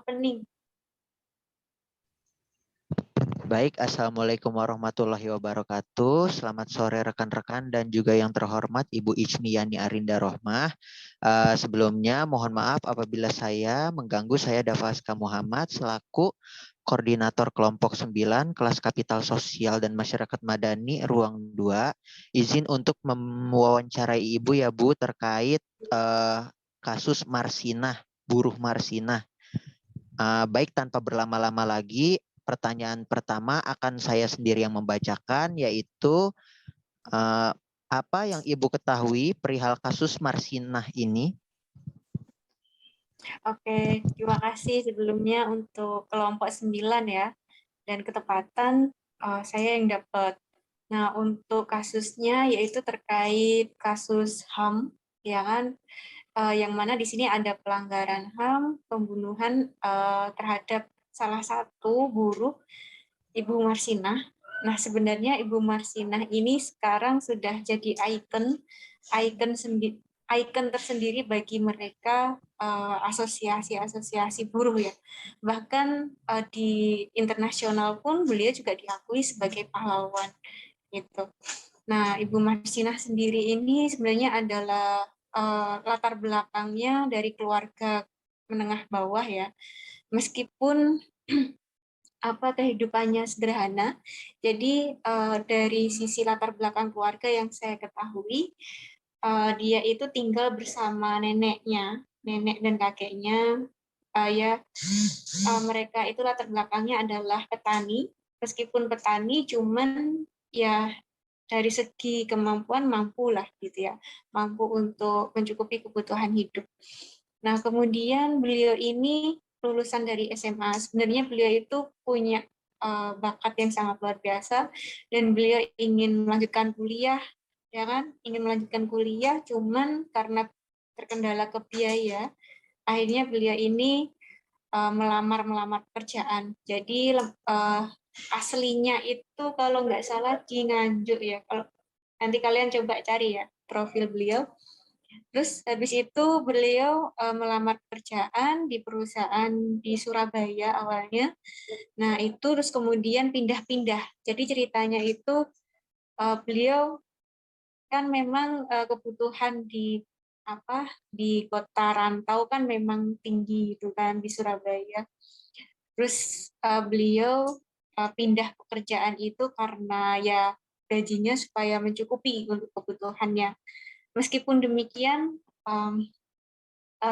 opening. Baik, Assalamualaikum warahmatullahi wabarakatuh. Selamat sore rekan-rekan dan juga yang terhormat Ibu Ichmiyani Arinda Rohmah. Sebelumnya mohon maaf apabila saya mengganggu. Saya Dafaska Muhammad selaku Koordinator Kelompok 9 Kelas Kapital Sosial dan Masyarakat Madani Ruang 2. Izin untuk mewawancarai Ibu ya Bu terkait kasus Marsinah, buruh Marsinah. Baik, tanpa berlama-lama lagi, pertanyaan pertama akan saya sendiri yang membacakan, yaitu apa yang Ibu ketahui perihal kasus Marsinah ini? Oke, terima kasih sebelumnya untuk kelompok 9 ya, dan ketepatan saya yang dapat. Nah, untuk kasusnya yaitu terkait kasus HAM, ya kan, yang mana di sini ada pelanggaran HAM, pembunuhan terhadap salah satu buruh, Ibu Marsinah. Nah, sebenarnya Ibu Marsinah ini sekarang sudah jadi ikon tersendiri bagi mereka asosiasi-asosiasi buruh ya. Bahkan di internasional pun beliau juga diakui sebagai pahlawan gitu. Nah, Ibu Marsinah sendiri ini sebenarnya adalah latar belakangnya dari keluarga menengah bawah ya. Meskipun kehidupannya sederhana. Jadi dari sisi latar belakang keluarga yang saya ketahui, dia itu tinggal bersama neneknya, nenek dan kakeknya. Mereka itu latar belakangnya adalah petani. Meskipun petani, cuman ya dari segi kemampuan mampu lah gitu ya, mampu untuk mencukupi kebutuhan hidup. Nah, kemudian beliau ini lulusan dari SMA. Sebenarnya beliau itu punya bakat yang sangat luar biasa dan beliau ingin melanjutkan kuliah, ya kan? Ingin melanjutkan kuliah, cuman karena terkendala ke biaya, akhirnya beliau ini melamar pekerjaan. Jadi aslinya itu kalau nggak salah di Nganjuk ya. Kalau nanti kalian coba cari ya profil beliau. Terus habis itu beliau melamar pekerjaan di perusahaan di Surabaya awalnya. Nah, itu terus kemudian pindah-pindah. Jadi ceritanya itu beliau kan memang kebutuhan di kota rantau kan memang tinggi itu kan di Surabaya. Terus beliau pindah pekerjaan itu karena ya gajinya supaya mencukupi untuk kebutuhannya. Meskipun demikian,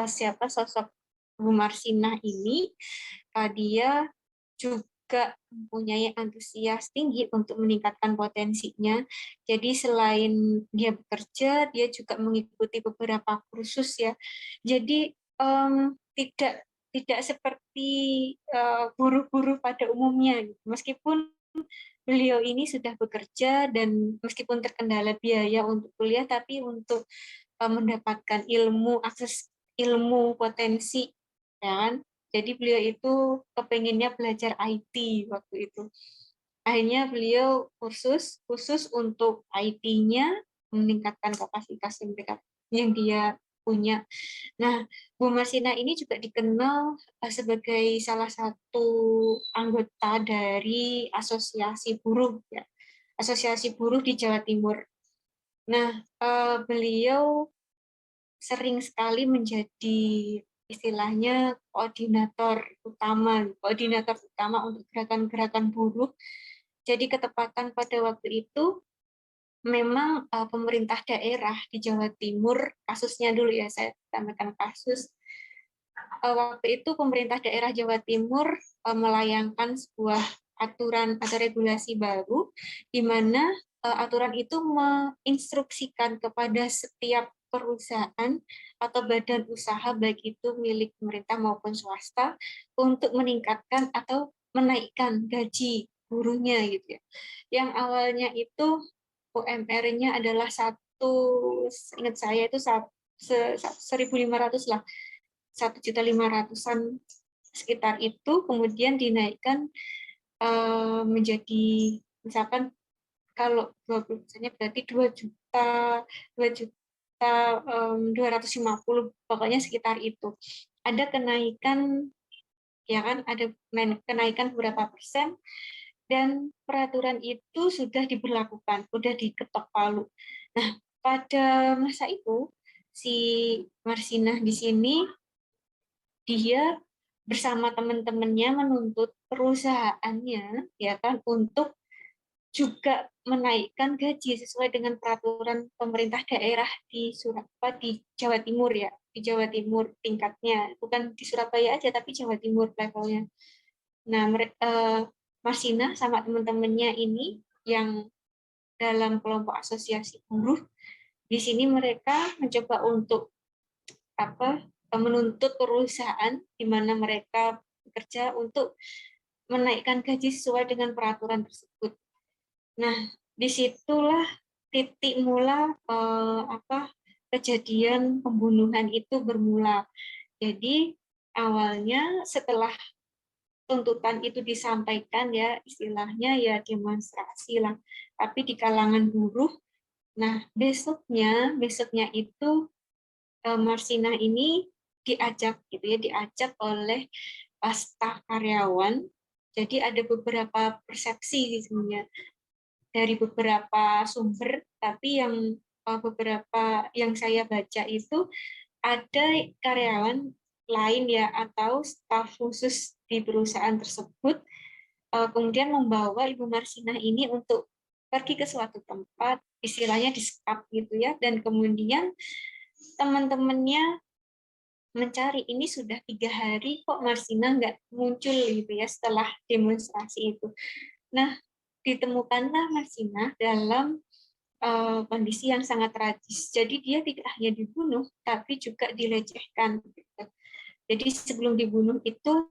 siapa sosok Bu Marsinah ini, dia juga mempunyai antusias tinggi untuk meningkatkan potensinya. Jadi selain dia bekerja, dia juga mengikuti beberapa kursus ya. Jadi tidak tidak seperti buruh-buruh pada umumnya. Meskipun beliau ini sudah bekerja dan meskipun terkendala biaya untuk kuliah, tapi untuk mendapatkan akses ilmu potensi, ya kan? Jadi beliau itu kepenginnya belajar IT waktu itu. Akhirnya beliau khusus untuk IT-nya, meningkatkan kapasitas yang dia punya. Nah, Bu Marsina ini juga dikenal sebagai salah satu anggota dari asosiasi buruh ya. Asosiasi buruh di Jawa Timur. Nah, beliau sering sekali menjadi istilahnya koordinator utama untuk gerakan-gerakan buruh. Jadi ketepatan pada waktu itu memang pemerintah daerah di Jawa Timur, kasusnya dulu ya, saya tambahkan kasus. Waktu itu pemerintah daerah Jawa Timur melayangkan sebuah aturan atau regulasi baru, di mana aturan itu menginstruksikan kepada setiap perusahaan atau badan usaha, baik itu milik pemerintah maupun swasta, untuk meningkatkan atau menaikkan gaji buruhnya gitu ya. Yang awalnya itu UMR-nya adalah ingat saya itu 1.500 lah, 1.500.000-an sekitar itu, kemudian dinaikkan menjadi misalkan kalau 20%-nya berarti 2.250.000, pokoknya sekitar itu. Ada kenaikan ya kan, ada kenaikan berapa persen, dan peraturan itu sudah diberlakukan, sudah diketok palu. Nah, pada masa itu si Marsinah di sini dia bersama teman-temannya menuntut perusahaannya, ya kan, untuk juga menaikkan gaji sesuai dengan peraturan pemerintah daerah di di Jawa Timur, ya, di Jawa Timur tingkatnya, bukan di Surabaya aja tapi Jawa Timur levelnya. Nah, Marsina sama teman-temannya ini yang dalam kelompok asosiasi buruh di sini mereka mencoba untuk menuntut perusahaan di mana mereka bekerja untuk menaikkan gaji sesuai dengan peraturan tersebut. Nah, disitulah titik mula kejadian pembunuhan itu bermula. Jadi awalnya setelah tuntutan itu disampaikan, ya istilahnya ya demonstrasi lah, tapi di kalangan buruh. Nah, besoknya itu Marsina ini diajak gitu ya, diajak oleh staf karyawan. Jadi ada beberapa persepsi sebenarnya dari beberapa sumber, tapi yang beberapa yang saya baca itu ada karyawan lain ya atau staf khusus di perusahaan tersebut kemudian membawa Ibu Marsinah ini untuk pergi ke suatu tempat, istilahnya disekap gitu ya, dan kemudian teman-temannya mencari, ini sudah 3 hari kok Marsinah nggak muncul gitu ya setelah demonstrasi itu. Nah, ditemukanlah Marsinah dalam kondisi yang sangat tragis. Jadi dia tidak hanya dibunuh, tapi juga dilecehkan. Gitu. Jadi sebelum dibunuh itu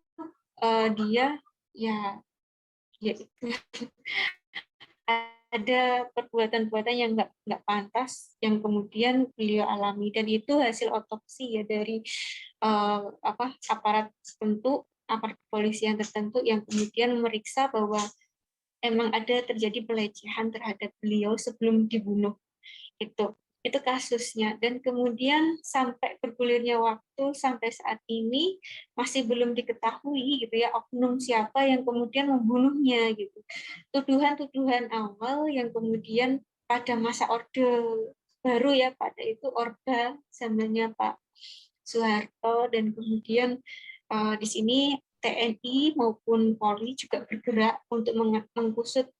dia ya ada perbuatan-perbuatan yang nggak pantas yang kemudian beliau alami, dan itu hasil otopsi ya dari aparat tertentu, aparat kepolisian tertentu yang kemudian memeriksa bahwa emang ada terjadi pelecehan terhadap beliau sebelum dibunuh. Itu kasusnya, dan kemudian sampai bergulirnya waktu sampai saat ini masih belum diketahui gitu ya oknum siapa yang kemudian membunuhnya gitu. Tuduhan-tuduhan awal yang kemudian pada masa Orde Baru ya, pada itu Orba zamannya Pak Soeharto, dan kemudian di sini TNI maupun Polri juga bergerak untuk mengusut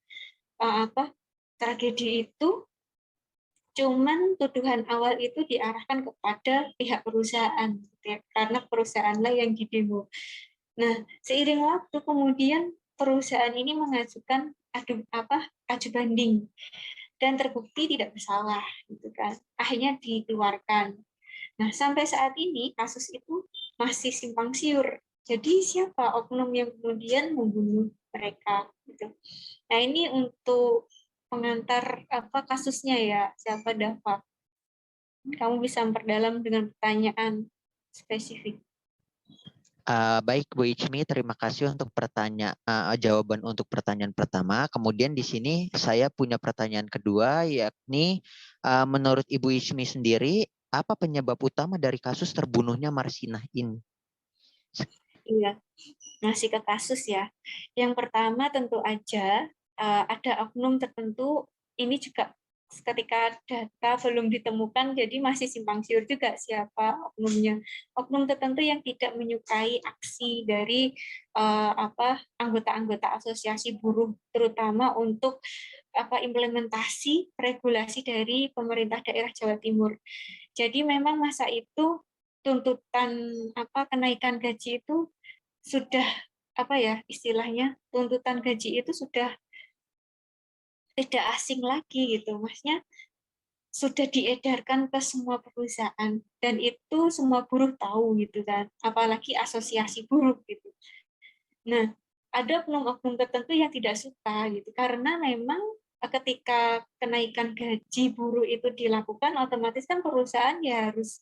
tragedi itu. Cuman tuduhan awal itu diarahkan kepada pihak perusahaan, ya, karena perusahaanlah yang didemo. Nah, seiring waktu kemudian perusahaan ini mengajukan aju banding dan terbukti tidak bersalah, gitu kan. Akhirnya dikeluarkan. Nah, sampai saat ini kasus itu masih simpang siur. Jadi siapa oknum yang kemudian membunuh mereka? Gitu. Nah, ini untuk pengantar kasusnya ya, siapa Dava. Kamu bisa memperdalam dengan pertanyaan spesifik. Baik Bu Ichmi, terima kasih untuk jawaban untuk pertanyaan pertama. Kemudian di sini saya punya pertanyaan kedua, yakni menurut Ibu Ichmi sendiri, apa penyebab utama dari kasus terbunuhnya Marsinah ini? Iya, masih ke kasus ya. Yang pertama tentu aja ada oknum tertentu, ini juga ketika data belum ditemukan, jadi masih simpang siur juga siapa oknumnya. Oknum tertentu yang tidak menyukai aksi dari anggota-anggota asosiasi buruh, terutama untuk implementasi regulasi dari pemerintah daerah Jawa Timur. Jadi memang masa itu tuntutan kenaikan gaji itu sudah istilahnya tuntutan gaji itu sudah tidak asing lagi gitu, maksudnya sudah diedarkan ke semua perusahaan dan itu semua buruh tahu gitu kan, apalagi asosiasi buruh gitu. Nah, ada oknum-oknum tertentu yang tidak suka gitu karena memang ketika kenaikan gaji buruh itu dilakukan, otomatis kan perusahaan ya harus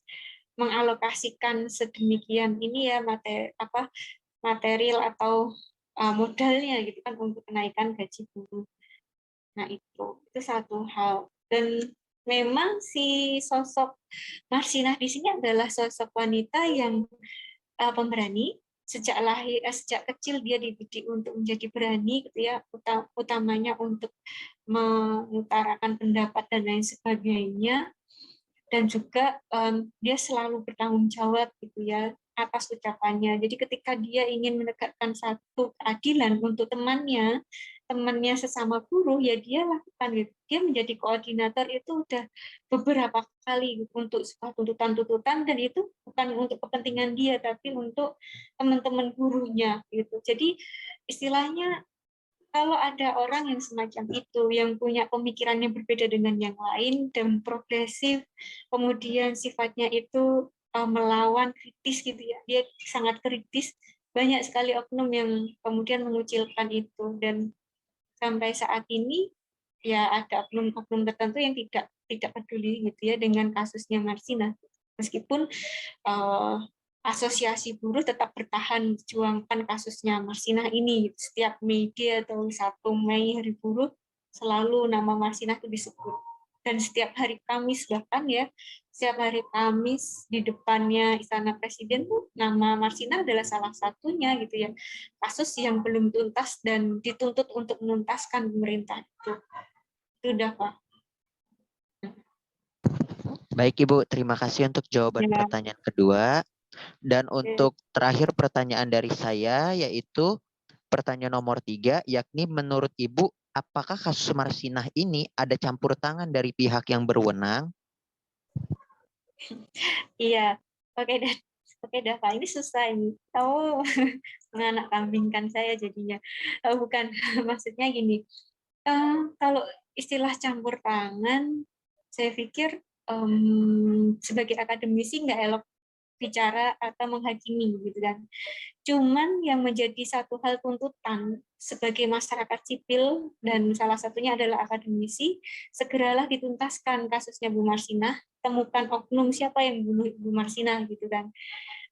mengalokasikan sedemikian ini ya material atau modalnya gitu kan untuk kenaikan gaji buruh. Nah, itu satu hal. Dan memang si sosok Marsinah di sini adalah sosok wanita yang pemberani, sejak kecil dia dididik untuk menjadi berani gitu ya, utamanya untuk mengutarakan pendapat dan lain sebagainya, dan juga dia selalu bertanggung jawab gitu ya atas ucapannya. Jadi ketika dia ingin menegakkan satu keadilan untuk temannya sesama buruh, ya dia lakukan gitu. Dia menjadi koordinator itu udah beberapa kali untuk sebuah tuntutan-tuntutan, dan itu bukan untuk kepentingan dia tapi untuk teman-teman buruhnya gitu. Jadi istilahnya kalau ada orang yang semacam itu, yang punya pemikiran yang berbeda dengan yang lain dan progresif, kemudian sifatnya itu melawan, kritis gitu ya, dia sangat kritis, banyak sekali oknum yang kemudian mengucilkan itu, dan sampai saat ini ya ada oknum-oknum tertentu yang tidak peduli gitu ya dengan kasusnya Marsina, meskipun asosiasi buruh tetap bertahan memperjuangkan kasusnya Marsinah ini. Setiap media atau 1 Mei Hari Buruh selalu nama Marsinah itu disebut. Dan setiap hari Kamis bahkan ya, setiap hari Kamis di depannya Istana Presiden tuh nama Marsinah adalah salah satunya gitu ya. Kasus yang belum tuntas dan dituntut untuk menuntaskan pemerintah itu. Itu udah Pak. Baik Ibu, terima kasih untuk jawaban Ya. pertanyaan kedua. Dan Oke. untuk terakhir pertanyaan dari saya, yaitu pertanyaan nomor 3, yakni menurut Ibu, apakah kasus Marsinah ini ada campur tangan dari pihak yang berwenang? Iya, oke dah. Oke dah Pak, ini susah ini. Tahu menganak kambingkan saya jadinya. Bukan, maksudnya gini. Kalau istilah campur tangan, saya pikir sebagai akademisi nggak elok bicara atau menghakimi gitu kan. Cuman yang menjadi satu hal tuntutan sebagai masyarakat sipil dan salah satunya adalah akademisi, segeralah dituntaskan kasusnya Bu Marsinah, temukan oknum siapa yang bunuh Bu Marsinah gitu kan.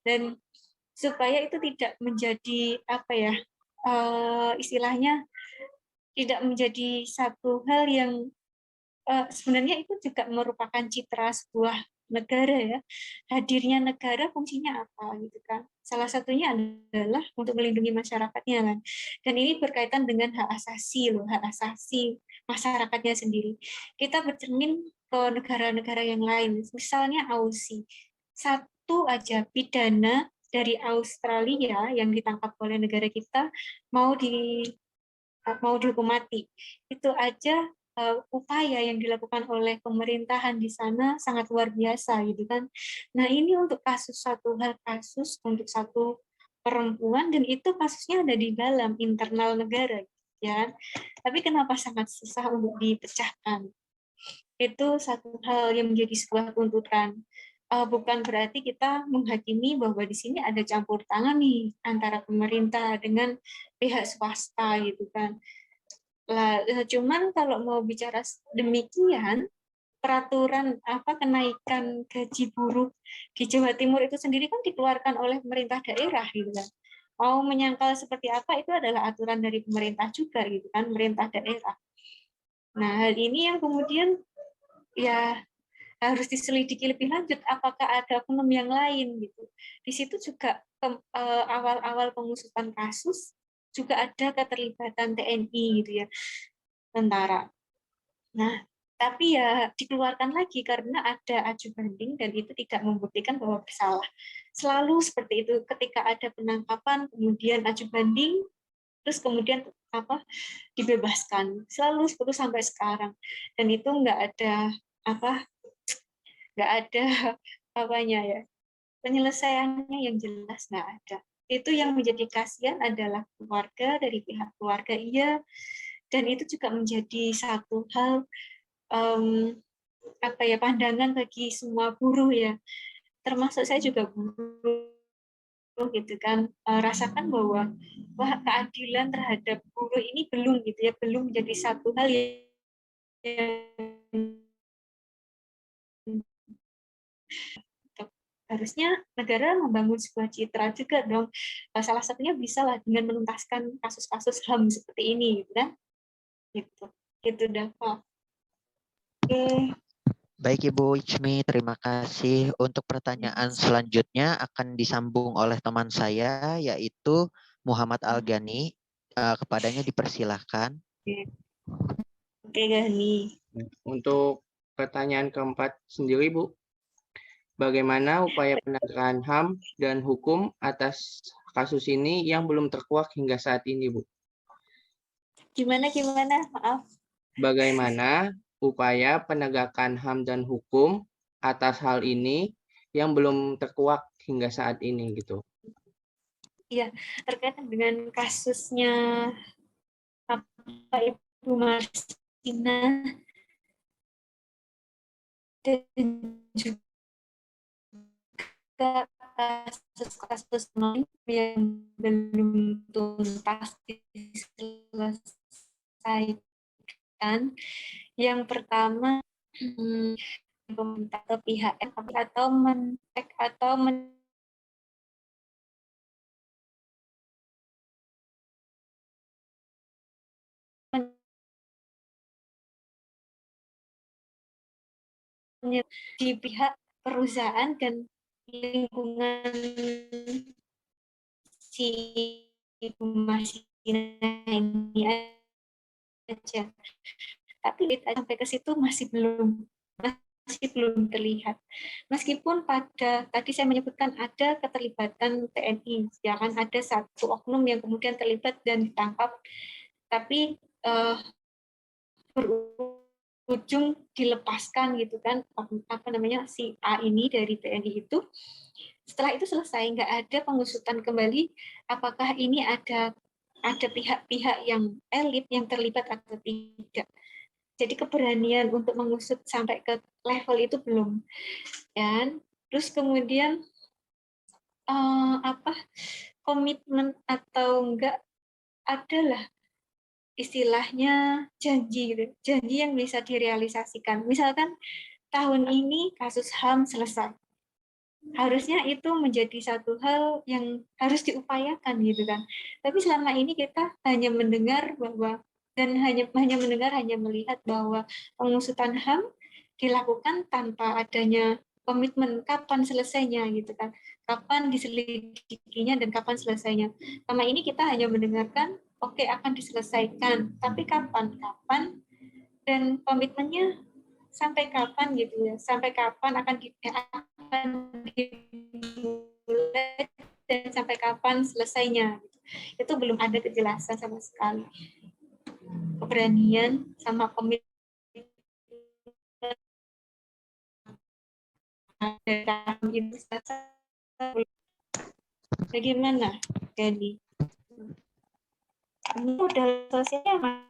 Dan supaya itu tidak menjadi apa ya, istilahnya tidak menjadi satu hal yang sebenarnya itu juga merupakan citra sebuah negara ya. Hadirnya negara fungsinya apa gitu kan. Salah satunya adalah untuk melindungi masyarakatnya kan. Dan ini berkaitan dengan hak asasi loh, hak asasi masyarakatnya sendiri. Kita bercermin ke negara-negara yang lain, misalnya Aussie. Satu aja pidana dari Australia yang ditangkap oleh negara kita mau dihukum mati. Itu aja upaya yang dilakukan oleh pemerintahan di sana sangat luar biasa gitu kan. Nah, ini untuk satu hal kasus untuk satu perempuan, dan itu kasusnya ada di dalam internal negara ya. Tapi kenapa sangat susah untuk dipecahkan? Itu satu hal yang menjadi sebuah tuntutan. Bukan berarti kita menghakimi bahwa di sini ada campur tangan nih antara pemerintah dengan pihak swasta gitu kan. Lah, cuman kalau mau bicara demikian, peraturan kenaikan gaji buruh di Jawa Timur itu sendiri kan dikeluarkan oleh pemerintah daerah gitu kan. Mau menyangkal seperti apa itu adalah aturan dari pemerintah juga gitu kan, pemerintah daerah. Nah, hal ini yang kemudian ya harus diselidiki lebih lanjut, apakah ada oknum yang lain gitu. Di situ juga awal-awal pengusutan kasus juga ada keterlibatan TNI gitu ya, tentara. Nah, tapi ya dikeluarkan lagi karena ada aju banding dan itu tidak membuktikan bahwa bersalah. Selalu seperti itu, ketika ada penangkapan kemudian aju banding, terus kemudian dibebaskan, selalu seperti itu sampai sekarang. Dan itu apa nggak ada apanya ya, penyelesaiannya yang jelas nggak ada. Itu yang menjadi kasihan adalah keluarga, dari pihak keluarga iya, dan itu juga menjadi satu hal pandangan bagi semua buruh ya, termasuk saya juga buruh gitu kan. Rasakan bahwa keadilan terhadap buruh ini belum gitu ya, belum menjadi satu hal yang harusnya negara membangun sebuah citra juga dong. Salah satunya bisa lah dengan menuntaskan kasus-kasus HAM seperti ini gitu kan. Gitu dah Pak. Oke. Baik Ibu Ichmi, terima kasih. Untuk pertanyaan selanjutnya akan disambung oleh teman saya, yaitu Muhammad Al-Ghani. Kepadanya dipersilahkan. Oke, Gani. Untuk pertanyaan keempat sendiri, Bu, bagaimana upaya penegakan HAM dan hukum atas kasus ini yang belum terkuak hingga saat ini, Bu? Gimana? Maaf. Bagaimana upaya penegakan HAM dan hukum atas hal ini yang belum terkuak hingga saat ini, gitu? Iya, terkait dengan kasusnya Ibu Marsina dan juga kasus-kasus lain yang belum tuntas diselesaikan. Yang pertama, pemerintah atau pihak atau di pihak perusahaan dan lingkungan si Ibu Masina ini aja. Tapi kita sampai ke situ masih belum terlihat. Meskipun pada tadi saya menyebutkan ada keterlibatan TNI, ya kan, ada satu oknum yang kemudian terlibat dan ditangkap, tapi berujung dilepaskan gitu kan, apa namanya, si A ini dari TNI itu. Setelah itu selesai, nggak ada pengusutan kembali apakah ini ada pihak-pihak yang elit yang terlibat atau tidak. Jadi keberanian untuk mengusut sampai ke level itu belum. Dan terus kemudian komitmen atau enggak adalah istilahnya janji gitu. Janji yang bisa direalisasikan. Misalkan tahun ini kasus HAM selesai. Harusnya itu menjadi satu hal yang harus diupayakan gitu kan. Tapi selama ini kita hanya mendengar bahwa hanya melihat bahwa pengusutan HAM dilakukan tanpa adanya komitmen kapan selesainya gitu kan. Kapan diselidikinya dan kapan selesainya. Selama ini kita hanya mendengarkan oke, akan diselesaikan, tapi kapan dan komitmennya sampai kapan gitu ya, sampai kapan akan dimulai dan sampai kapan selesainya gitu. Itu belum ada kejelasan sama sekali. Keberanian sama komitmen itu bagaimana jadi modal sosialnya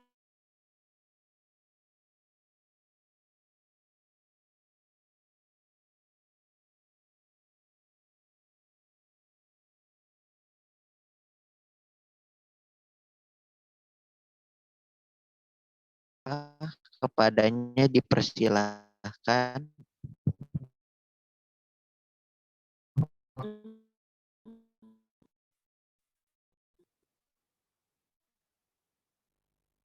Kepadanya dipersilahkan.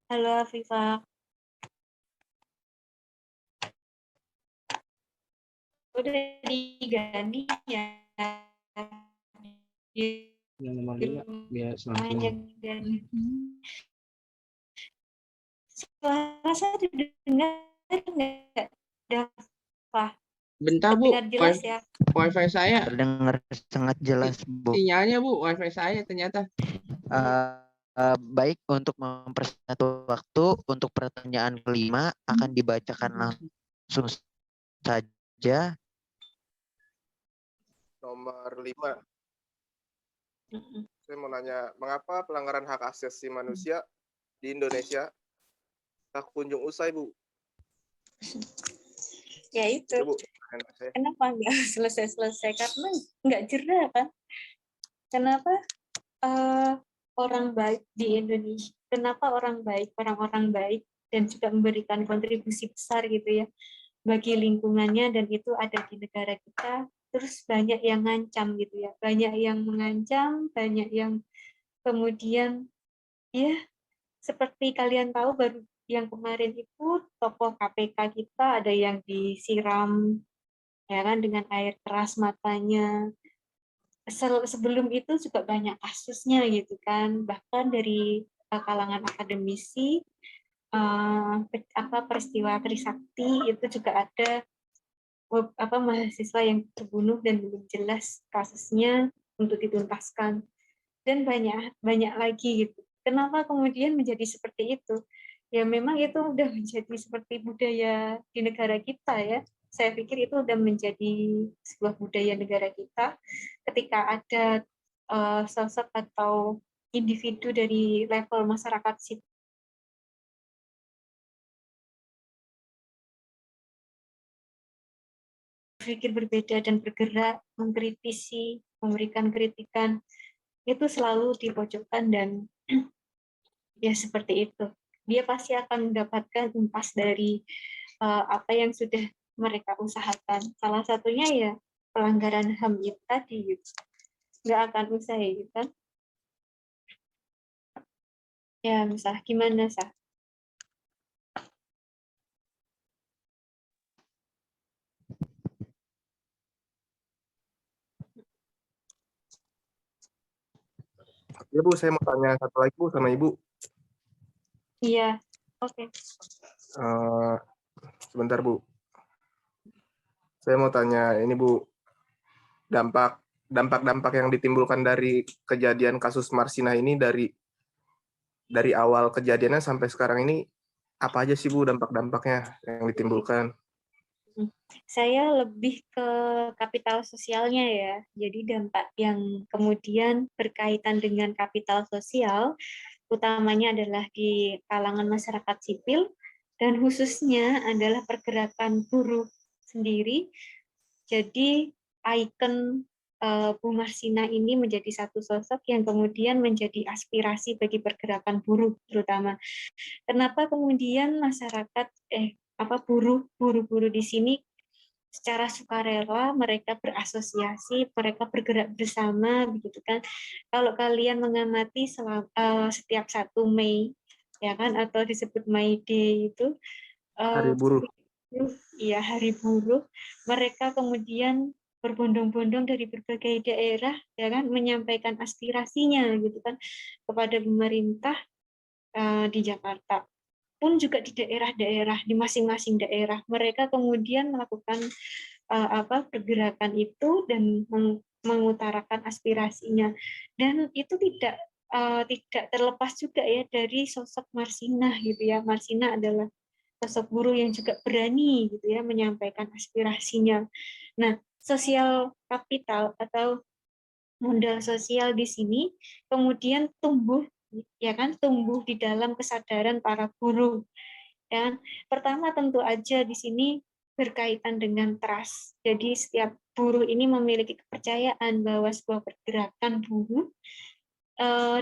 Halo Afifah. Udah diganti ya. Yang nomor 5 biar semakin suara saya didengar nggak? Bentar Bu, jelas ya. wifi saya Terdengar sangat jelas Bu. sinyalnya Bu, wifi saya ternyata. Baik, untuk mempersingkat waktu, untuk pertanyaan kelima akan dibacakan langsung saja. Nomor 5. Saya mau nanya, mengapa pelanggaran hak asasi manusia di Indonesia tak kunjung usai, Bu? Ya itu. Bu, kenapa nggak selesai-selesai? Karena nggak jerah kan? Kenapa orang baik di Indonesia? Kenapa orang-orang baik dan juga memberikan kontribusi besar gitu ya bagi lingkungannya, dan itu ada di negara kita, terus banyak yang ngancam gitu ya, banyak yang mengancam, banyak yang kemudian ya seperti kalian tahu yang kemarin itu tokoh KPK kita ada yang disiram ya kan dengan air keras matanya. Sebelum itu juga banyak kasusnya gitu kan, bahkan dari kalangan akademisi peristiwa Trisakti itu juga ada mahasiswa yang terbunuh dan belum jelas kasusnya untuk dituntaskan, dan banyak lagi gitu. Kenapa kemudian menjadi seperti itu? Ya memang itu udah menjadi seperti budaya di negara kita ya. Saya pikir itu udah menjadi sebuah budaya negara kita. Ketika ada sosok atau individu dari level masyarakat sipil berpikir berbeda dan bergerak, mengkritisi, memberikan kritikan, itu selalu dipojokkan dan ya seperti itu. Dia pasti akan mendapatkan impas dari apa yang sudah mereka usahakan. Salah satunya ya pelanggaran HAM itu tadi, gitu. Nggak akan usah gitu kan. Ya, Sah, gimana, Sah? Ya Bu, saya mau tanya satu lagi Bu sama Ibu. Iya, oke. Sebentar Bu. Saya mau tanya ini Bu, dampak yang ditimbulkan dari kejadian kasus Marsinah ini dari awal kejadiannya sampai sekarang ini apa aja sih Bu dampak-dampaknya yang ditimbulkan? Saya lebih ke kapital sosialnya ya. Jadi dampak yang kemudian berkaitan dengan kapital sosial utamanya adalah di kalangan masyarakat sipil dan khususnya adalah pergerakan buruh sendiri. Jadi ikon Bu Marsina ini menjadi satu sosok yang kemudian menjadi aspirasi bagi pergerakan buruh terutama. Kenapa kemudian masyarakat buruh di sini secara sukarela mereka berasosiasi, mereka bergerak bersama, begitu kan? Kalau kalian mengamati setiap 1 Mei, ya kan, atau disebut May Day itu, Hari Buruh. Iya, Hari Buruh, mereka kemudian berbondong-bondong dari berbagai daerah, ya kan, menyampaikan aspirasinya, gitu kan, kepada pemerintah di Jakarta. Pun juga di daerah-daerah, di masing-masing daerah, mereka kemudian melakukan pergerakan itu dan mengutarakan aspirasinya. Dan itu tidak terlepas juga ya dari sosok Marsinah gitu ya. Marsinah adalah sosok guru yang juga berani gitu ya menyampaikan aspirasinya. Nah, sosial kapital atau modal sosial di sini kemudian tumbuh ya kan, tumbuh di dalam kesadaran para guru. Dan pertama tentu aja di sini berkaitan dengan trust. Jadi setiap buruh ini memiliki kepercayaan bahwa sebuah pergerakan buruh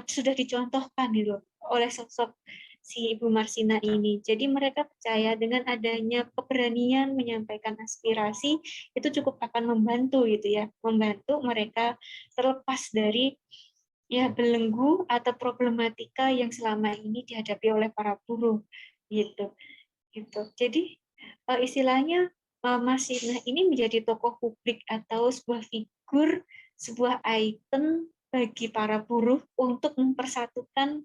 sudah dicontohkan gitu oleh sosok si Ibu Marsina ini. Jadi mereka percaya dengan adanya keberanian menyampaikan aspirasi itu cukup akan membantu gitu ya, membantu mereka terlepas dari ya belenggu atau problematika yang selama ini dihadapi oleh para buruh gitu. Jadi istilahnya Marsina ini menjadi tokoh publik atau sebuah figur, sebuah ikon bagi para buruh untuk mempersatukan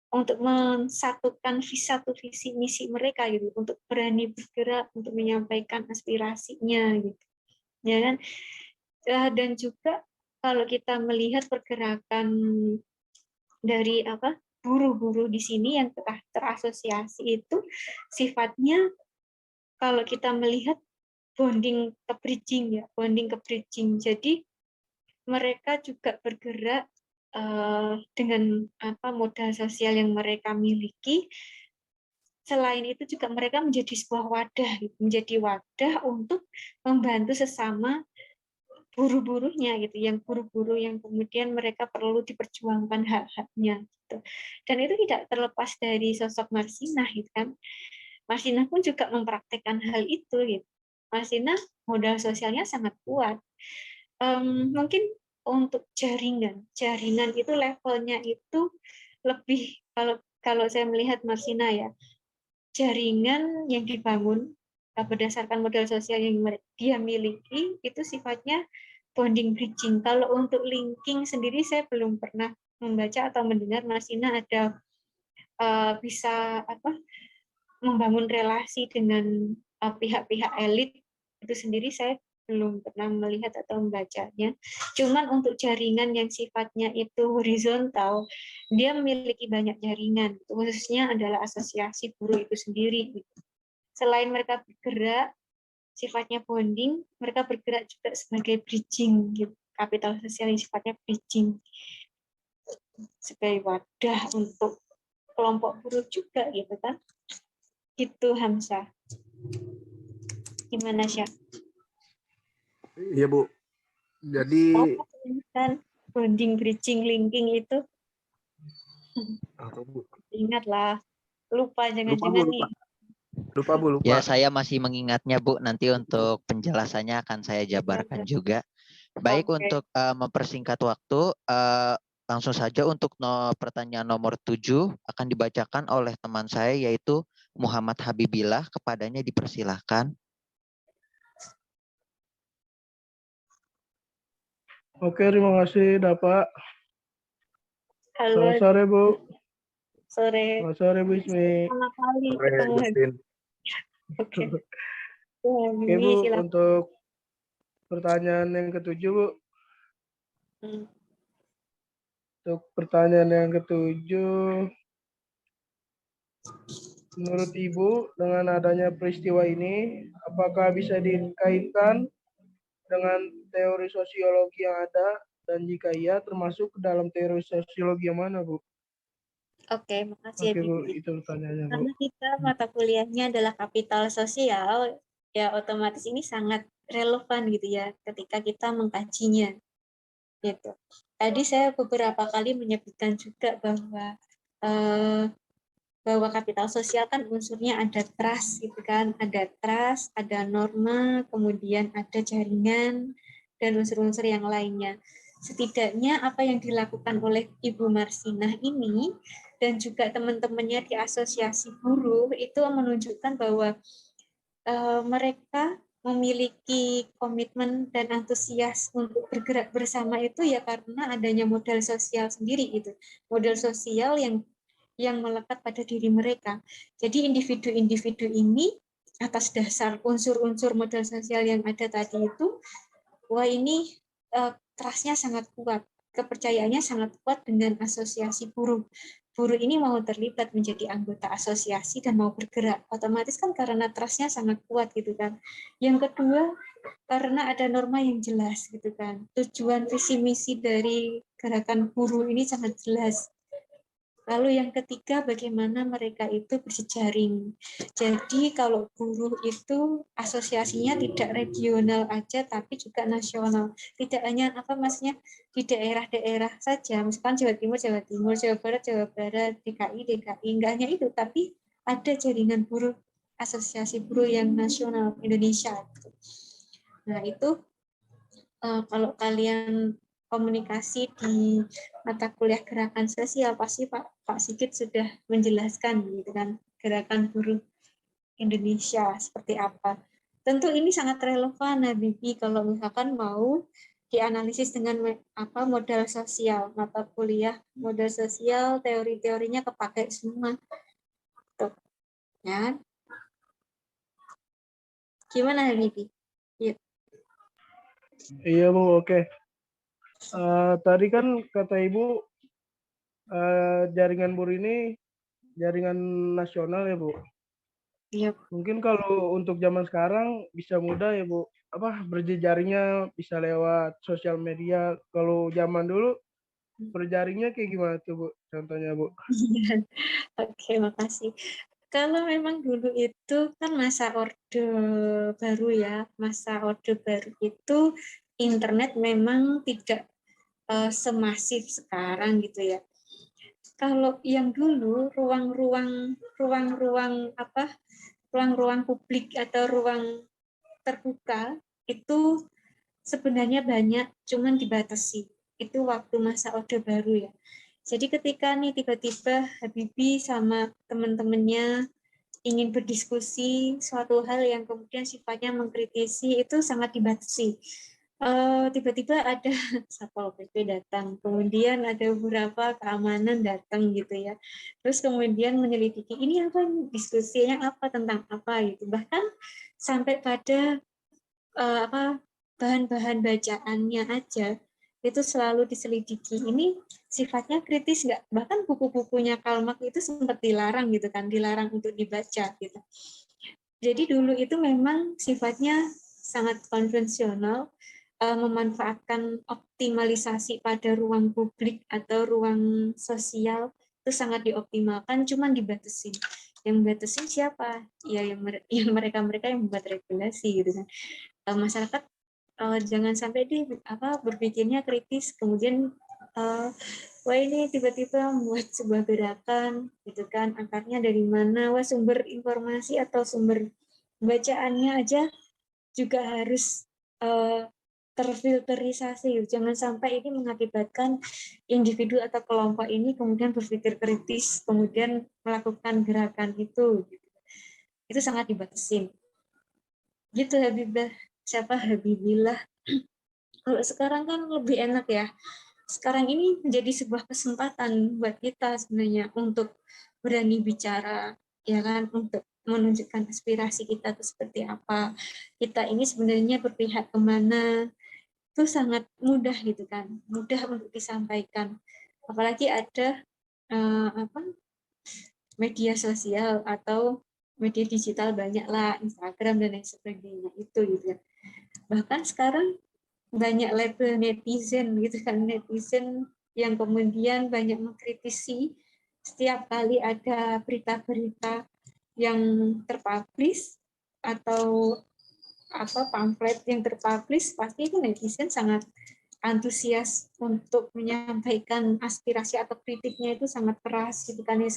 untuk mensatukan satu visi misi mereka gitu, untuk berani bergerak untuk menyampaikan aspirasinya gitu. Ya kan? Dan juga kalau kita melihat pergerakan dari buruh-buruh di sini yang terasosiasi itu sifatnya kalau kita melihat bonding ke bridging ya, bonding ke bridging. Jadi mereka juga bergerak dengan modal sosial yang mereka miliki. Selain itu juga mereka menjadi sebuah wadah, menjadi wadah untuk membantu sesama buruh-buruhnya gitu, yang buruh-buruh yang kemudian mereka perlu diperjuangkan hak-haknya gitu. Dan itu tidak terlepas dari sosok Marsinah gitu kan. Marsinah pun juga mempraktekkan hal itu gitu. Marsinah modal sosialnya sangat kuat. Mungkin untuk jaringan itu levelnya itu lebih, kalau kalau saya melihat Marsina ya, jaringan yang dibangun berdasarkan model sosial yang dia miliki itu sifatnya bonding bridging. Kalau untuk linking sendiri saya belum pernah membaca atau mendengar Marsina ada bisa membangun relasi dengan pihak-pihak elit itu sendiri. Saya belum pernah melihat atau membacanya. Cuman untuk jaringan yang sifatnya itu horizontal, dia memiliki banyak jaringan, khususnya adalah asosiasi buruh itu sendiri. Selain mereka bergerak sifatnya bonding, mereka bergerak juga sebagai bridging, gitu. Kapital sosial yang sifatnya bridging, sebagai wadah untuk kelompok buruh juga, gitu kan? Gitu, Hamzah. Gimana, Syah? Iya, Bu. Jadi kan bonding, bridging, linking itu apa, Bu? ingatlah. Lupa Lupa, jangan-jangan Bu, nih. lupa, Bu, lupa. Ya, saya masih mengingatnya, Bu. Nanti untuk penjelasannya akan saya jabarkan juga. Baik, Oke. untuk mempersingkat waktu, langsung saja untuk pertanyaan nomor 7 akan dibacakan oleh teman saya, yaitu Muhammad Habibillah. Kepadanya dipersilahkan. Oke, terima kasih, Bapak. Halo, Selamat sore, Bu. sore. Selamat sore, Bu Ismi. Pertama kali Sore, ketemu. Justin. Oke. Oke, Bu, untuk pertanyaan yang ketujuh, Bu. Untuk pertanyaan yang ketujuh, menurut Ibu, dengan adanya peristiwa ini, apakah bisa dikaitkan dengan teori sosiologi yang ada? Dan jika iya, termasuk ke dalam teori sosiologi yang mana, Bu? Oke, makasih Oke, ya, Bu, Bibi. itu pertanyaannya, Bu. Karena kita mata kuliahnya adalah kapital sosial, ya otomatis ini sangat relevan gitu ya ketika kita mengkajinya. Gitu. Tadi saya beberapa kali menyebutkan juga bahwa kapital sosial kan unsurnya ada trust gitu kan, ada trust, ada norma, kemudian ada jaringan dan unsur-unsur yang lainnya. Setidaknya apa yang dilakukan oleh Ibu Marsinah ini dan juga teman-temannya di asosiasi buruh itu menunjukkan bahwa mereka memiliki komitmen dan antusias untuk bergerak bersama itu ya karena adanya modal sosial sendiri itu, modal sosial yang melekat pada diri mereka. Jadi individu-individu ini atas dasar unsur-unsur modal sosial yang ada tadi itu, wah ini trust-nya sangat kuat, kepercayaannya sangat kuat dengan asosiasi buruh. Buruh ini mau terlibat menjadi anggota asosiasi dan mau bergerak, otomatis kan karena trust-nya sangat kuat gitu kan. Yang kedua, karena ada norma yang jelas gitu kan. Tujuan visi misi dari gerakan buruh ini sangat jelas. Lalu yang ketiga, bagaimana mereka itu berjejaring. Jadi kalau buruh itu asosiasinya tidak regional aja, tapi juga nasional. Tidak hanya maksudnya di daerah-daerah saja, misalkan Jawa Timur, Jawa Barat, DKI, enggak hanya itu, tapi ada jaringan buruh, asosiasi buruh yang nasional Indonesia. Nah itu kalau kalian komunikasi di mata kuliah gerakan sosial pasti Pak Sigit sudah menjelaskan gitu kan gerakan buruh Indonesia seperti apa. Tentu ini sangat relevan Bibi kalau misalkan mau dianalisis dengan modal sosial, mata kuliah modal sosial, teori-teorinya kepakai semua. Tuh. Ya. Gimana Bibi? Ya. Iya, Bu, oke. Tadi kan kata Ibu, jaringan buruh ini jaringan nasional ya, Bu. Iya. Mungkin kalau untuk zaman sekarang bisa mudah ya, Bu. Berjejaringnya bisa lewat sosial media. Kalau zaman dulu berjaringnya kayak gimana tuh, Bu? Contohnya, Bu. Oke, makasih. Kalau memang dulu itu kan masa Orde Baru ya, masa Orde Baru itu internet memang tidak semasif sekarang gitu ya. Kalau yang dulu ruang-ruang publik atau ruang terbuka itu sebenarnya banyak, cuman dibatasi. Itu waktu masa Orde Baru ya. Jadi ketika nih tiba-tiba Habibie sama teman-temannya ingin berdiskusi suatu hal yang kemudian sifatnya mengkritisi, itu sangat dibatasi. Tiba-tiba ada Satpol PP datang, kemudian ada beberapa keamanan datang gitu ya. Terus kemudian menyelidiki ini apa, diskusinya apa, tentang apa gitu. Bahkan sampai pada bahan-bahan bacaannya aja itu selalu diselidiki. Ini sifatnya kritis nggak? Bahkan buku-bukunya Karl Marx itu sempat dilarang gitu kan, dilarang untuk dibaca gitu. Jadi dulu itu memang sifatnya sangat konvensional, memanfaatkan optimalisasi pada ruang publik atau ruang sosial itu sangat dioptimalkan, cuman dibatasi. Yang batasin siapa? Ya yang mereka-mereka yang membuat regulasi gitu kan. Masyarakat jangan sampai berpikirnya kritis, kemudian wah ini tiba-tiba membuat sebuah gerakan gitu kan, akarnya dari mana, wah sumber informasi atau sumber bacaannya aja juga harus terfilterisasi. Jangan sampai ini mengakibatkan individu atau kelompok ini kemudian berpikir kritis, kemudian melakukan gerakan itu. Itu sangat dibatasin. Gitu Habibillah. Kalau sekarang kan lebih enak ya. Sekarang ini menjadi sebuah kesempatan buat kita sebenarnya untuk berani bicara, ya kan, untuk menunjukkan aspirasi kita itu seperti apa. Kita ini sebenarnya berpihak kemana, itu sangat mudah gitu kan, mudah untuk disampaikan. Apalagi ada media sosial atau media digital banyak lah, Instagram dan lain sebagainya itu gitu. Bahkan sekarang banyak label netizen gitu kan, netizen yang kemudian banyak mengkritisi setiap kali ada berita-berita yang terpublish atau pamflet yang terpublish, pasti itu netizen sangat antusias untuk menyampaikan aspirasi atau kritiknya, itu sangat keras gitu kan ya.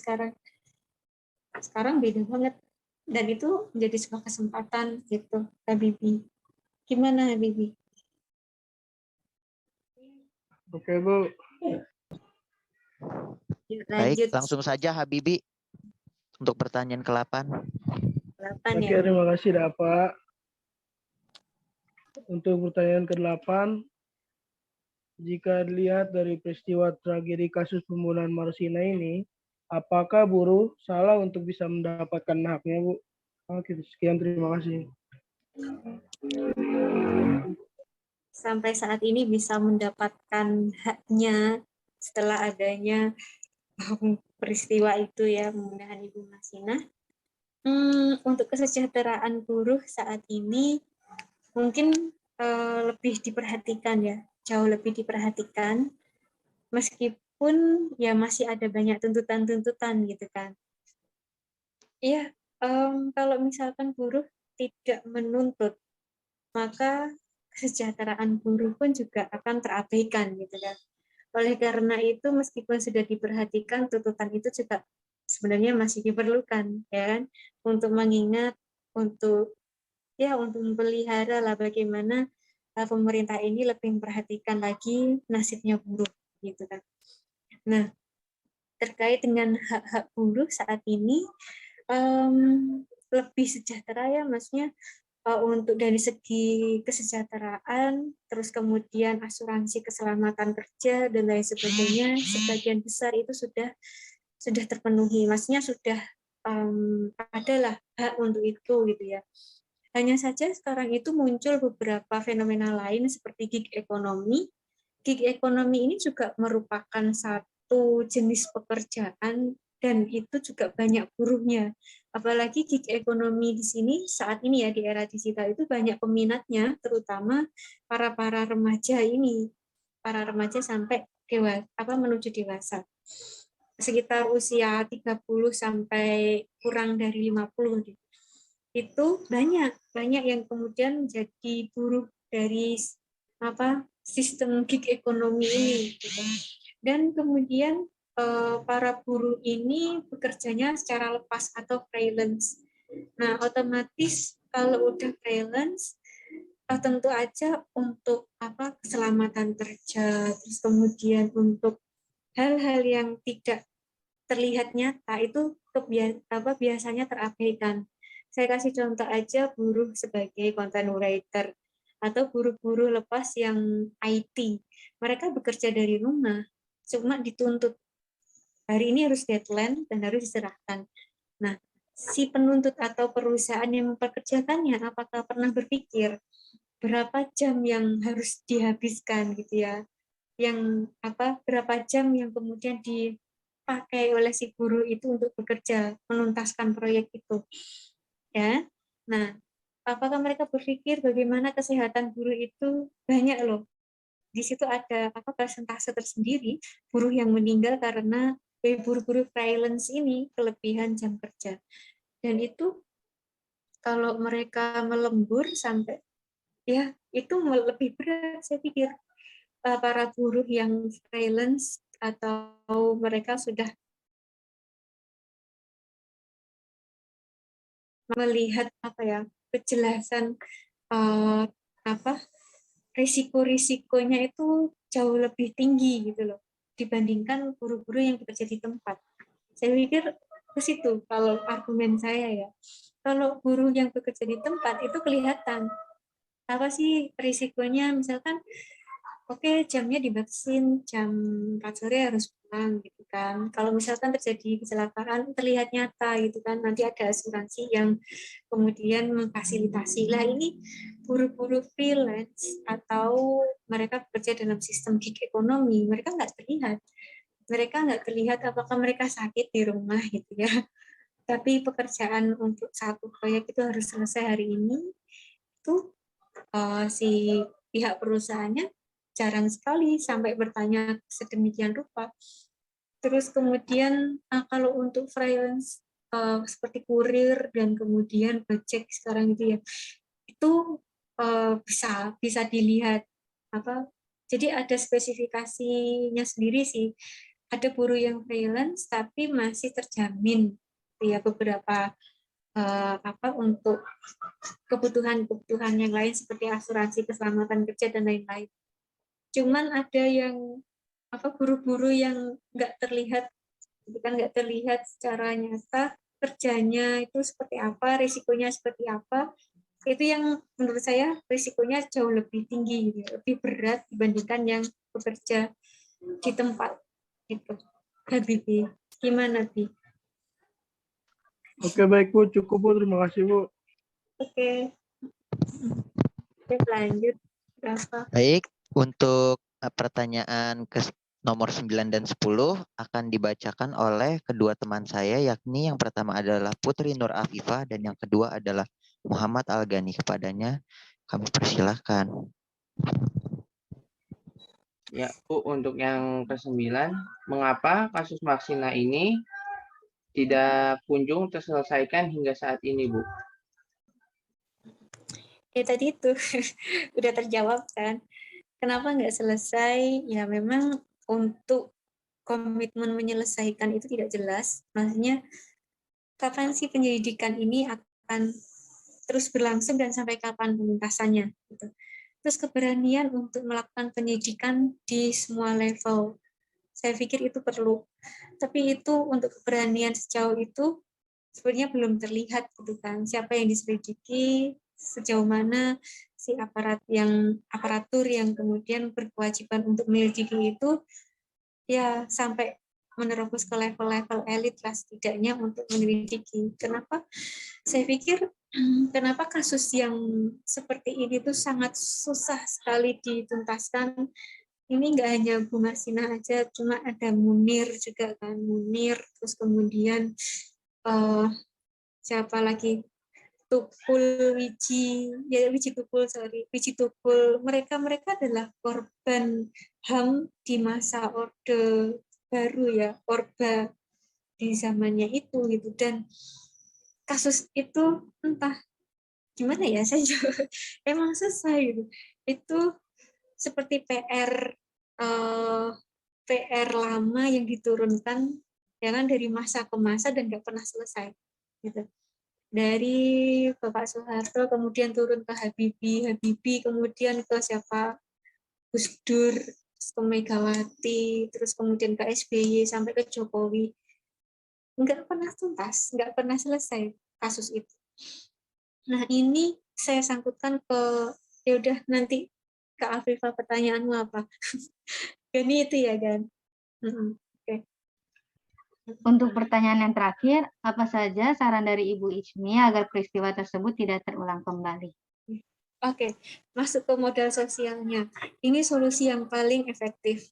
Sekarang beda banget, dan itu menjadi sebuah kesempatan gitu. Habibie, gimana Habibie? Oke, Bu. Baik, Lanjut. langsung saja Habibie untuk pertanyaan ke-8. Oke, terima kasih Pak. Untuk pertanyaan ke-8, jika dilihat dari peristiwa tragedi kasus pembunuhan Marsina ini, apakah buruh salah untuk bisa mendapatkan haknya, Bu? Oke, sekian, terima kasih. Sampai saat ini bisa mendapatkan haknya setelah adanya peristiwa itu ya, pembunuhan Ibu Marsina. Untuk kesejahteraan buruh saat ini mungkin lebih diperhatikan ya, jauh lebih diperhatikan, meskipun ya masih ada banyak tuntutan-tuntutan gitu kan. Iya, kalau misalkan buruh tidak menuntut, maka kesejahteraan buruh pun juga akan terabaikan gitu kan. Oleh karena itu, meskipun sudah diperhatikan, tuntutan itu juga sebenarnya masih diperlukan, ya kan, untuk mengingat, untuk memelihara lah bagaimana pemerintah ini lebih memperhatikan lagi nasibnya buruh, gitu kan. Nah, terkait dengan hak-hak buruh saat ini lebih sejahtera ya, maksudnya untuk dari segi kesejahteraan, terus kemudian asuransi keselamatan kerja dan lain sebagainya, sebagian besar itu sudah terpenuhi. Maksudnya sudah adalah hak untuk itu gitu ya. Hanya saja sekarang itu muncul beberapa fenomena lain seperti gig ekonomi. Gig ekonomi ini juga merupakan satu jenis pekerjaan dan itu juga banyak buruhnya. Apalagi gig ekonomi di sini saat ini ya, di era digital itu banyak peminatnya, terutama para remaja ini, para remaja sampai menuju dewasa. Sekitar usia 30 sampai kurang dari 50 gitu. Itu banyak yang kemudian menjadi buruh dari sistem gig ekonomi ini gitu. Dan kemudian para buruh ini bekerjanya secara lepas atau freelance. Nah, otomatis kalau udah freelance, tentu aja untuk keselamatan kerja, terus kemudian untuk hal-hal yang tidak terlihat nyata itu biasanya terabaikan. Saya kasih contoh aja buruh sebagai content writer atau buruh-buruh lepas yang IT. Mereka bekerja dari rumah, cuma dituntut hari ini harus deadline dan harus diserahkan. Nah, si penuntut atau perusahaan yang mempekerjakannya apakah pernah berpikir berapa jam yang harus dihabiskan gitu ya? Yang berapa jam yang kemudian dipakai oleh si buruh itu untuk bekerja menuntaskan proyek itu, ya. Nah, apakah mereka berpikir bagaimana kesehatan buruh itu banyak loh. Di situ ada persentase tersendiri buruh yang meninggal karena buruh-buruh freelance ini kelebihan jam kerja. Dan itu kalau mereka melembur sampai ya itu lebih berat saya pikir. Para buruh yang freelance atau mereka sudah melihat kejelasan risiko-risikonya itu jauh lebih tinggi gitu loh dibandingkan buruh-buruh yang bekerja di tempat. Saya pikir ke situ kalau argumen saya ya. Kalau buruh yang bekerja di tempat itu kelihatan apa sih risikonya, misalkan oke, jamnya dibatasin jam 4 sore harus pulang gitu kan. Kalau misalkan terjadi kecelakaan terlihat nyata gitu kan, nanti ada asuransi yang kemudian memfasilitasi. Lah ini buruh-buruh freelance atau mereka bekerja dalam sistem gig ekonomi, mereka nggak terlihat. Mereka nggak terlihat apakah mereka sakit di rumah gitu ya. Tapi pekerjaan untuk satu proyek itu harus selesai hari ini, itu si pihak perusahaannya jarang sekali sampai bertanya sedemikian rupa. Terus kemudian kalau untuk freelance seperti kurir dan kemudian Gojek sekarang itu ya, itu bisa dilihat jadi ada spesifikasinya sendiri sih. Ada buruh yang freelance tapi masih terjamin ya beberapa untuk kebutuhan-kebutuhan yang lain seperti asuransi keselamatan kerja dan lain-lain. Cuman ada yang buru-buru yang nggak terlihat, bukan nggak terlihat secara nyata kerjanya itu seperti apa, risikonya seperti apa. Itu yang menurut saya risikonya jauh lebih tinggi, lebih berat dibandingkan yang bekerja di tempat. Gitu. Habibi, gimana Bi? Oke, baik Bu, cukup Bu, terima kasih Bu. Oke. Lanjut. Berapa? Baik, untuk pertanyaan ke nomor 9 dan 10 akan dibacakan oleh kedua teman saya, yakni yang pertama adalah Putri Nur Afifah dan yang kedua adalah Muhammad Al-Ghani. Kepadanya kami persilahkan. Ya, Bu, untuk yang ke-9, mengapa kasus Marsina ini tidak kunjung terselesaikan hingga saat ini, Bu? Ya tadi itu udah terjawab kan. Kenapa nggak selesai? Ya memang untuk komitmen menyelesaikan itu tidak jelas. Maksudnya kapan sih penyelidikan ini akan terus berlangsung dan sampai kapan penuntasannya? Gitu. Terus keberanian untuk melakukan penyidikan di semua level. Saya pikir itu perlu. Tapi itu untuk keberanian sejauh itu sebenarnya belum terlihat gitu kan. Siapa yang diselidiki, sejauh mana si aparatur yang kemudian berkewajiban untuk menyelidiki itu ya sampai menerobos ke level-level elit lah setidaknya untuk menyelidiki. Kenapa? Saya pikir kenapa kasus yang seperti ini tuh sangat susah sekali dituntaskan. Ini nggak hanya Bu Marsina aja, cuma ada Munir juga kan, Munir, terus kemudian siapa lagi? Tukul Wiji Tukul. Mereka adalah korban HAM di masa Orde Baru ya, Orba di zamannya itu gitu. Dan kasus itu entah gimana ya, saya juga emang susah gitu. Itu seperti PR lama yang diturunkan ya kan dari masa ke masa dan nggak pernah selesai gitu. Dari Bapak Soeharto kemudian turun ke Habibie kemudian ke siapa Gus Dur ke Megawati, terus kemudian ke SBY sampai ke Jokowi, nggak pernah tuntas, nggak pernah selesai kasus itu. Nah, ini saya sangkutkan ke, ya udah nanti Kak Afifah pertanyaanmu apa? Ini itu ya kan. Oke. Untuk pertanyaan yang terakhir, apa saja saran dari Ibu Ichmi agar peristiwa tersebut tidak terulang kembali? Oke, masuk ke modal sosialnya. Ini solusi yang paling efektif,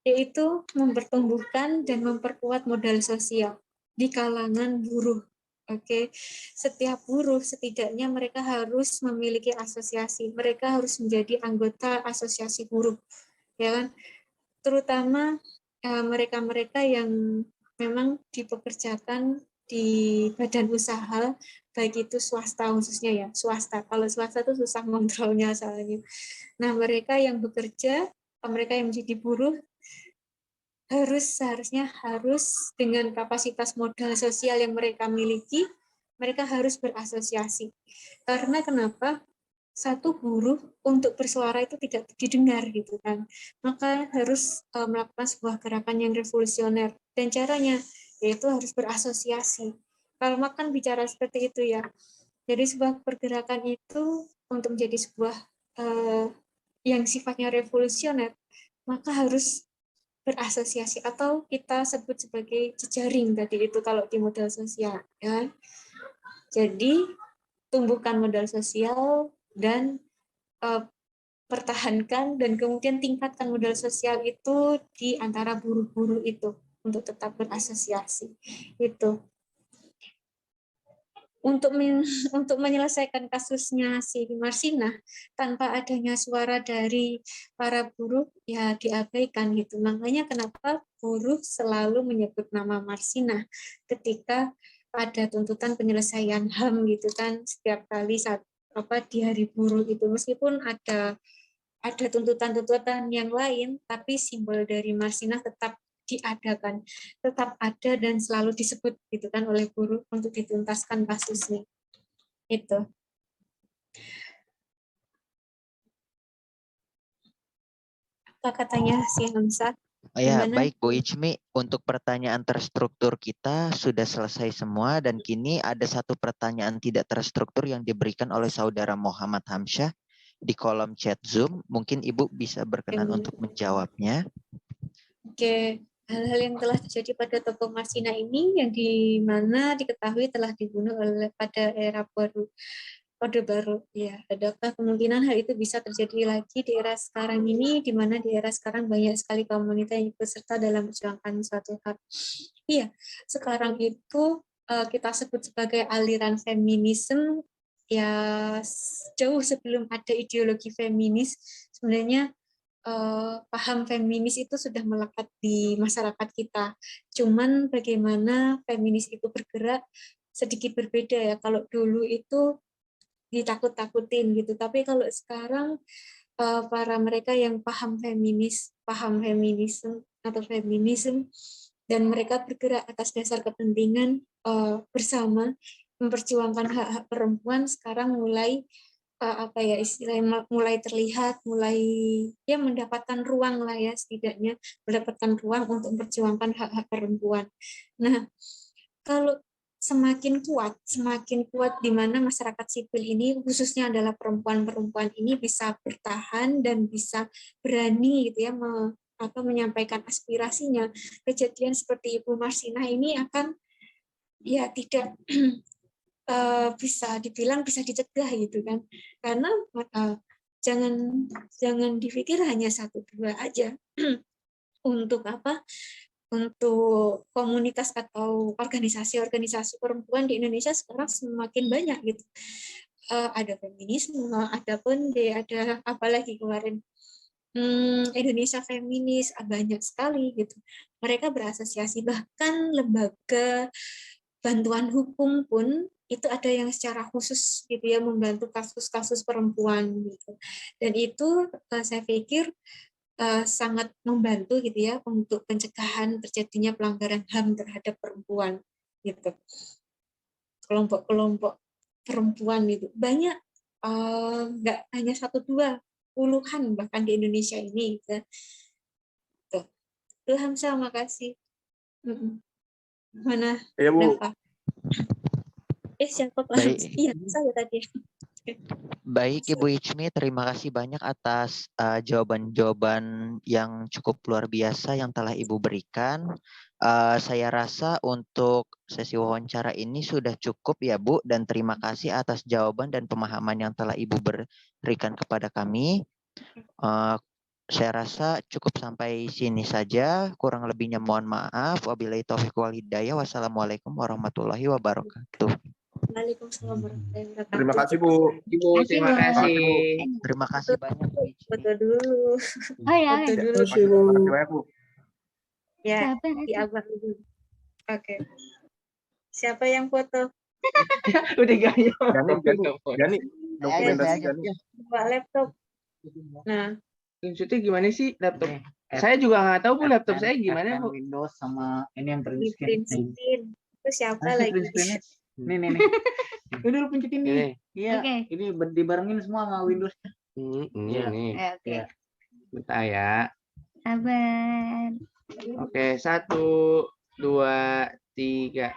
yaitu mempertumbuhkan dan memperkuat modal sosial di kalangan buruh. Oke, setiap buruh setidaknya mereka harus memiliki asosiasi, mereka harus menjadi anggota asosiasi buruh, ya kan? Terutama mereka-mereka yang memang dipekerjakan di badan usaha, baik itu swasta khususnya ya, swasta. Kalau swasta itu susah kontrolnya soalnya. Nah, mereka yang bekerja, mereka yang menjadi buruh, seharusnya harus dengan kapasitas modal sosial yang mereka miliki, mereka harus berasosiasi. Karena kenapa? Satu buruh untuk bersuara itu tidak didengar gitu kan. Maka harus melakukan sebuah gerakan yang revolusioner. Dan caranya yaitu harus berasosiasi. Kalau makan bicara seperti itu ya. Jadi sebuah pergerakan itu untuk menjadi sebuah yang sifatnya revolusioner, maka harus berasosiasi atau kita sebut sebagai jejaring tadi itu kalau di modal sosial ya. Jadi tumbuhkan modal sosial dan pertahankan dan kemudian tingkatkan modal sosial itu di antara buruh-buruh itu untuk tetap berasosiasi itu. Untuk menyelesaikan kasusnya si Marsinah tanpa adanya suara dari para buruh ya diabaikan gitu. Makanya kenapa buruh selalu menyebut nama Marsinah ketika ada tuntutan penyelesaian HAM gitu kan setiap kali saat di hari buruh itu, meskipun ada tuntutan-tuntutan yang lain tapi simbol dari Marsinah tetap diadakan, tetap ada dan selalu disebut gitu kan oleh buruh untuk dituntaskan kasusnya. Itu. Apa katanya si Hamzah? Ya, Gimana? baik Bu Ichmi, untuk pertanyaan terstruktur kita sudah selesai semua dan kini ada satu pertanyaan tidak terstruktur yang diberikan oleh saudara Muhammad Hamsyah di kolom chat Zoom. Mungkin Ibu bisa berkenan untuk menjawabnya. Oke, hal-hal yang telah terjadi pada tokoh Marsinah ini yang di mana diketahui telah dibunuh pada era Orde Baru. Ya, adakah kemungkinan hal itu bisa terjadi lagi di era sekarang ini, di mana di era sekarang banyak sekali kaum wanita yang ikut serta dalam memperjuangkan suatu hal. Iya, sekarang itu kita sebut sebagai aliran feminisme ya, jauh sebelum ada ideologi feminis sebenarnya paham feminis itu sudah melekat di masyarakat kita. Cuman bagaimana feminis itu bergerak sedikit berbeda ya. Kalau dulu itu ditakut-takutin gitu, tapi kalau sekarang para mereka yang paham feminisme atau feminisme dan mereka bergerak atas dasar kepentingan bersama memperjuangkan hak-hak perempuan sekarang mulai istilahnya mulai terlihat, mulai ya mendapatkan ruang lah ya, setidaknya mendapatkan ruang untuk memperjuangkan hak-hak perempuan. Nah, kalau semakin kuat di mana masyarakat sipil ini khususnya adalah perempuan-perempuan ini bisa bertahan dan bisa berani gitu ya menyampaikan aspirasinya. Kejadian seperti Ibu Marsinah ini akan ya tidak bisa dibilang bisa dicegah gitu kan, karena jangan dipikir hanya 1-2 aja untuk untuk komunitas atau organisasi perempuan di Indonesia sekarang semakin banyak gitu. Ada feminisme, ada Pende, ada apalagi kemarin Indonesia Feminis, banyak sekali gitu. Mereka berasosiasi, bahkan lembaga bantuan hukum pun itu ada yang secara khusus gitu ya membantu kasus-kasus perempuan gitu. Dan itu saya pikir sangat membantu gitu ya untuk pencegahan terjadinya pelanggaran HAM terhadap perempuan gitu. Kelompok-kelompok perempuan itu banyak, nggak hanya 1-2 puluhan bahkan di Indonesia ini. Gitu. Tuh. Ilham, sama makasih. Mana? Ya Bu. Dafa? Siapa Pak? Baik. Iya, saya tadi. Baik Ibu Ichmi, terima kasih banyak atas jawaban-jawaban yang cukup luar biasa yang telah Ibu berikan. Saya rasa untuk sesi wawancara ini sudah cukup ya Bu, dan terima kasih atas jawaban dan pemahaman yang telah Ibu berikan kepada kami. Saya rasa cukup sampai sini saja, kurang lebihnya mohon maaf. Wabillahi taufiq wal hidayah. Wassalamualaikum warahmatullahi wabarakatuh. Waalaikumsalam warahmatullahi wabarakatuh. Terima kasih Bu. Ibu, terima kasih. Terima kasih banyak Bu Ichmi. Foto dulu. Oh ya, Foto dulu. Terima kasih Bu. Terima kasih banyak Bu. Ya, siapa yang di abang dulu. Oke. Siapa yang foto? Udah gaya. Gani, dokumentasi Gani. Bawa laptop. Nah, Screenshotnya gimana sih laptop? Saya juga nggak tahu Bu laptop saya gimana Bu. Windows sama ini yang print di screen. print screen. Itu siapa Mana sih lagi? print screennya? Nih. Udah lu pencet ini. Ini. Iya. Oke. Ini dibarengin semua sama Windows. Iya. Nih. Oke. Iya. Bentar ya. Sabar. Oke, 1, 2, 3.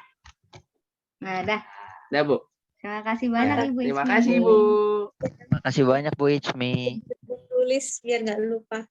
Nah, dah. Dah Bu. Terima kasih banyak Ya, Ibu terima Ismi. kasih Bu. Terima kasih banyak Bu Ichmi. Tulis biar nggak lupa.